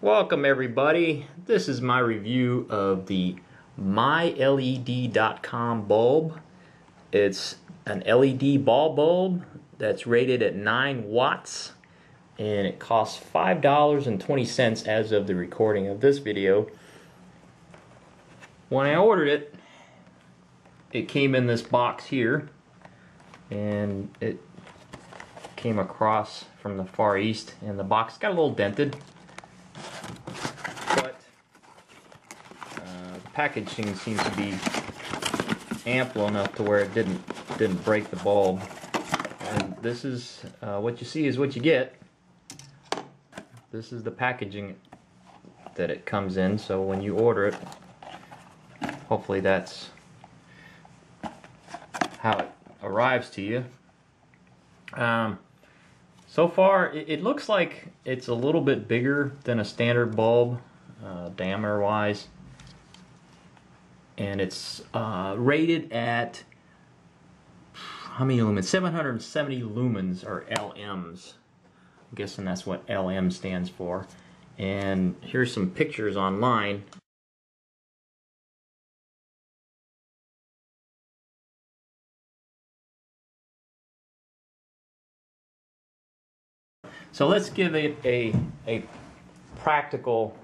Welcome everybody. This is my review of the MyLED.com bulb. It's an LED ball bulb that's rated at 9 watts and it costs $5.20 as of the recording of this video. When I ordered it, it came in this box here and it came across from the Far East, and the box got a little dented. But the packaging seems to be ample enough to where it didn't break the bulb. And this is what you see is what you get. This is the packaging that it comes in. So when you order it, hopefully that's how it arrives to you. So far, it looks like it's a little bit bigger than a standard bulb, diameter-wise, and it's rated at how many lumens? 770 lumens, or LMs. I'm guessing that's what LM stands for. And here's some pictures online. So let's give it a practical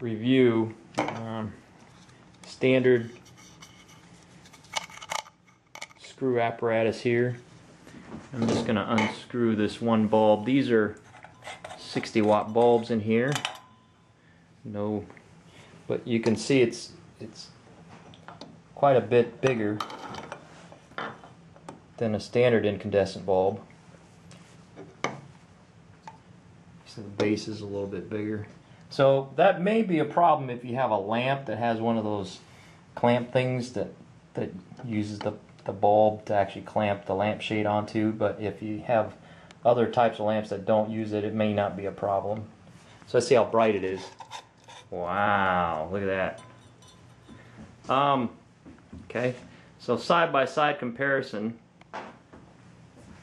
review. Standard screw apparatus here. I'm just going to unscrew this one bulb. These are 60-watt bulbs in here. No, but you can see it's quite a bit bigger than a standard incandescent bulb. So the base is a little bit bigger. So that may be a problem if you have a lamp that has one of those clamp things that uses the bulb to actually clamp the lampshade onto. But if you have other types of lamps that don't use it, it may not be a problem. So let's see how bright it is. Wow, look at that. Okay, so side-by-side comparison.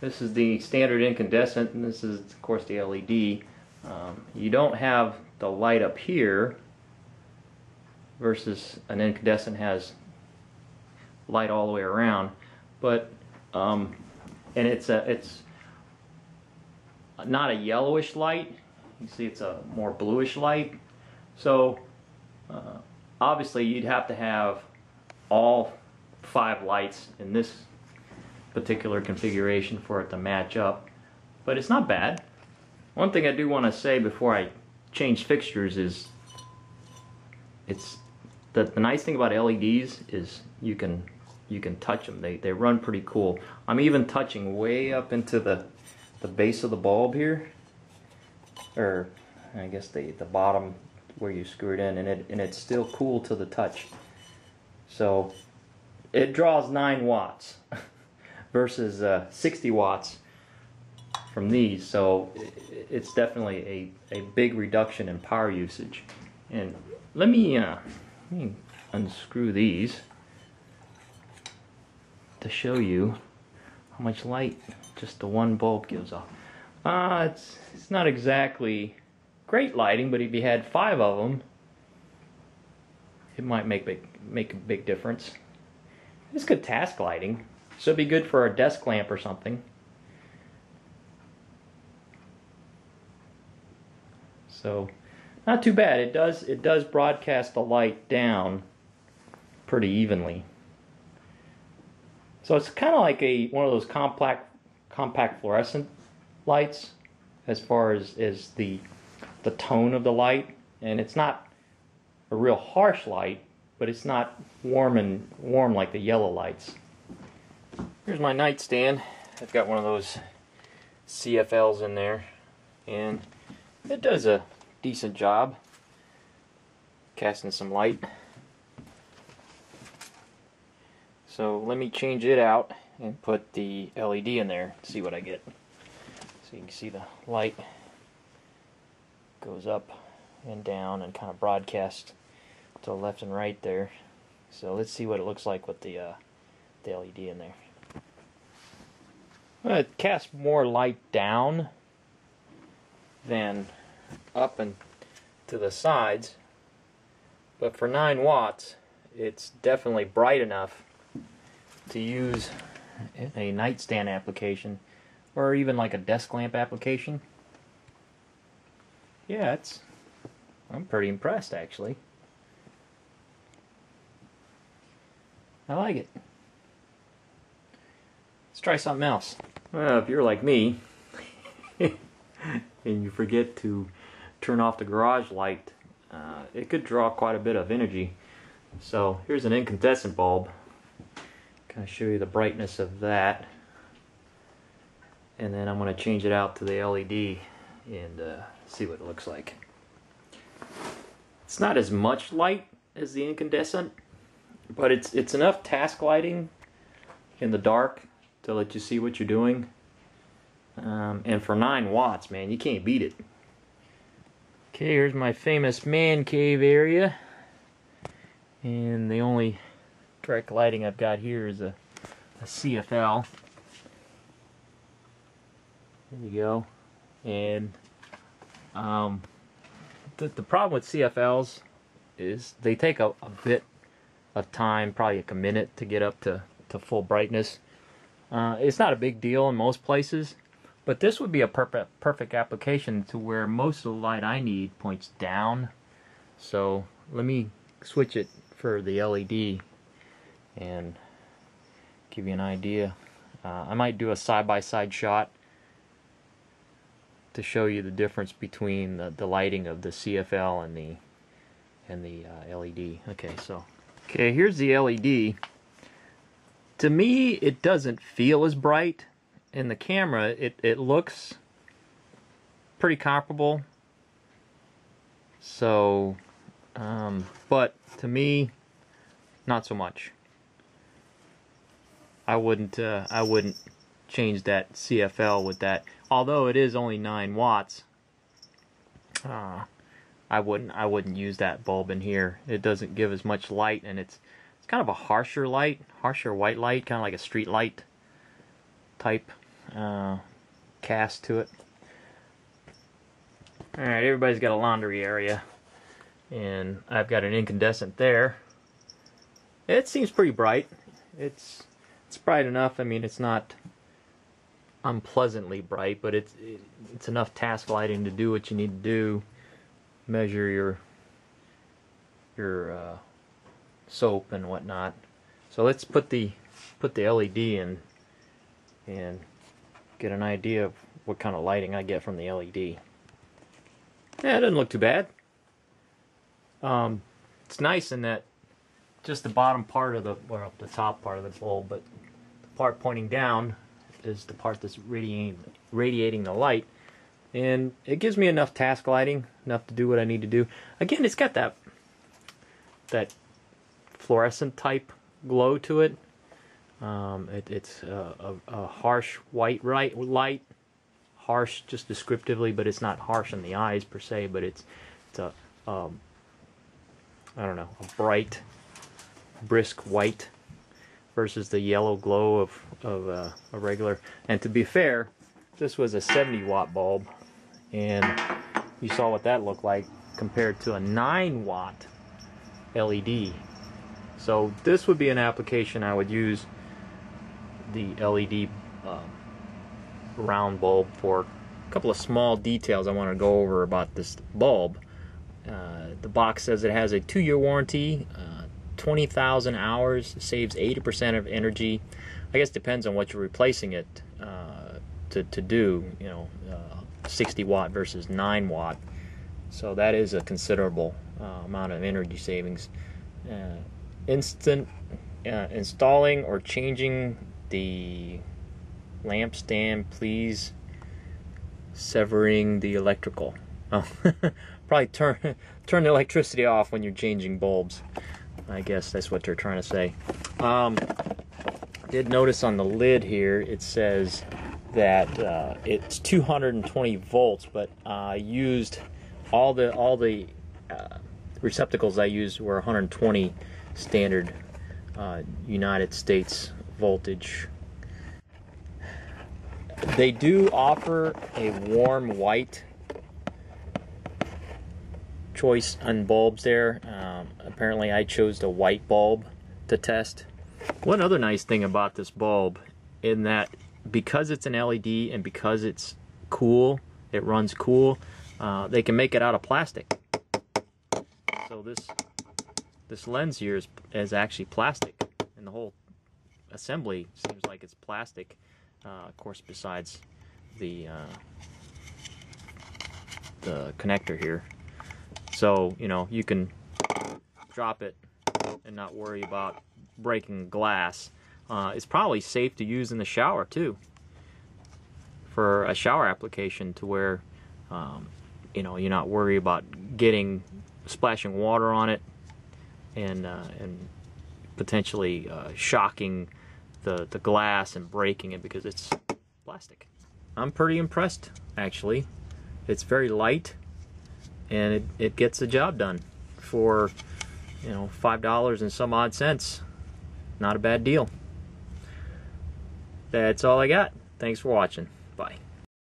This is the standard incandescent, and this is, of course, the LED. You don't have the light up here versus an incandescent has light all the way around, but and it's not a yellowish light. You see, it's a more bluish light. So obviously you'd have to have all 5 lights in this particular configuration for it to match up, but it's not bad. One thing I do want to say before I change fixtures is the nice thing about LEDs is you can touch them. They run pretty cool. I'm even touching way up into the base of the bulb here, or I guess the bottom where you screw it in, and it's still cool to the touch. So it draws 9 watts versus 60 watts from these, so it's definitely a big reduction in power usage. And let me unscrew these to show you how much light just the one bulb gives off. It's not exactly great lighting, but if you had 5 of them, it might make a big difference. It's good task lighting, so it'd be good for a desk lamp or something. So not too bad. It does broadcast the light down pretty evenly. So it's kind of like one of those compact fluorescent lights as far as the tone of the light, and it's not a real harsh light, but it's not warm like the yellow lights. Here's my nightstand. I've got one of those CFLs in there, and it does a decent job casting some light. So let me change it out and put the LED in there to see what I get. So you can see the light goes up and down and kind of broadcasts to the left and right there. So let's see what it looks like with the LED in there. It casts more light down than up and to the sides, but for 9 watts it's definitely bright enough to use in a nightstand application or even like a desk lamp application. Yeah, I'm pretty impressed actually. I like it. Let's try something else. Well, if you're like me and you forget to turn off the garage light, it could draw quite a bit of energy. So here's an incandescent bulb. Kind of show you the brightness of that, and then I'm going to change it out to the LED and see what it looks like. It's not as much light as the incandescent, but it's enough task lighting in the dark to let you see what you're doing. And for 9 watts, man, you can't beat it. Okay, here's my famous man cave area, and the only direct lighting I've got here is a CFL. There you go. And the problem with CFLs is they take a bit of time, probably like a minute, to get up to full brightness. It's not a big deal in most places, but this would be a perfect application to where most of the light I need points down. So let me switch it for the LED and give you an idea. I might do a side-by-side shot to show you the difference between the lighting of the CFL and the LED. Okay, here's the LED. To me, it doesn't feel as bright. In the camera, it looks pretty comparable. So, but to me, not so much. I wouldn't change that CFL with that. Although it is only 9 watts, I wouldn't use that bulb in here. It doesn't give as much light, and it's kind of a harsher white light, kind of like a street light type cast to it. Alright, everybody's got a laundry area, and I've got an incandescent there. It seems pretty bright. It's bright enough. I mean, it's not unpleasantly bright, but it's enough task lighting to do what you need to do. Measure your soap and whatnot. So let's put the LED in and get an idea of what kind of lighting I get from the LED. Yeah, it doesn't look too bad. It's nice in that just the bottom part of the top part of the bulb, but the part pointing down is the part that's radiating the light, and it gives me enough task lighting, enough to do what I need to do. Again, it's got that fluorescent type glow to it. It's a harsh white light, harsh just descriptively, but it's not harsh in the eyes per se. But it's a I don't know, a bright, brisk white versus the yellow glow of a regular. And to be fair, this was a 70 watt bulb, and you saw what that looked like compared to a 9 watt LED. So this would be an application I would use the LED round bulb for. A couple of small details I want to go over about this bulb. The box says it has a 2-year warranty, 20,000 hours, saves 80% of energy. I guess depends on what you're replacing it to do. 60 watt versus 9 watt. So that is a considerable amount of energy savings. Instant installing or changing the lamp stand, please. Severing the electrical. Oh, probably turn the electricity off when you're changing bulbs. I guess that's what they're trying to say. Did notice on the lid here it says that it's 220 volts, but I used all the receptacles I used were 120 standard United States voltage. They do offer a warm white choice on bulbs there. Apparently I chose the white bulb to test. One other nice thing about this bulb, in that because it's an LED and because it's cool, it runs cool, they can make it out of plastic. So this lens here is actually plastic, and the whole assembly seems like it's plastic, of course, besides the connector here. So, you know, you can drop it and not worry about breaking glass. It's probably safe to use in the shower too, for a shower application, to where you know, you're not worried about splashing water on it and potentially shocking the glass and breaking it because it's plastic. I'm pretty impressed, actually. It's very light, and it gets the job done for, you know, $5 and some odd cents. Not a bad deal. That's all I got. Thanks for watching. Bye.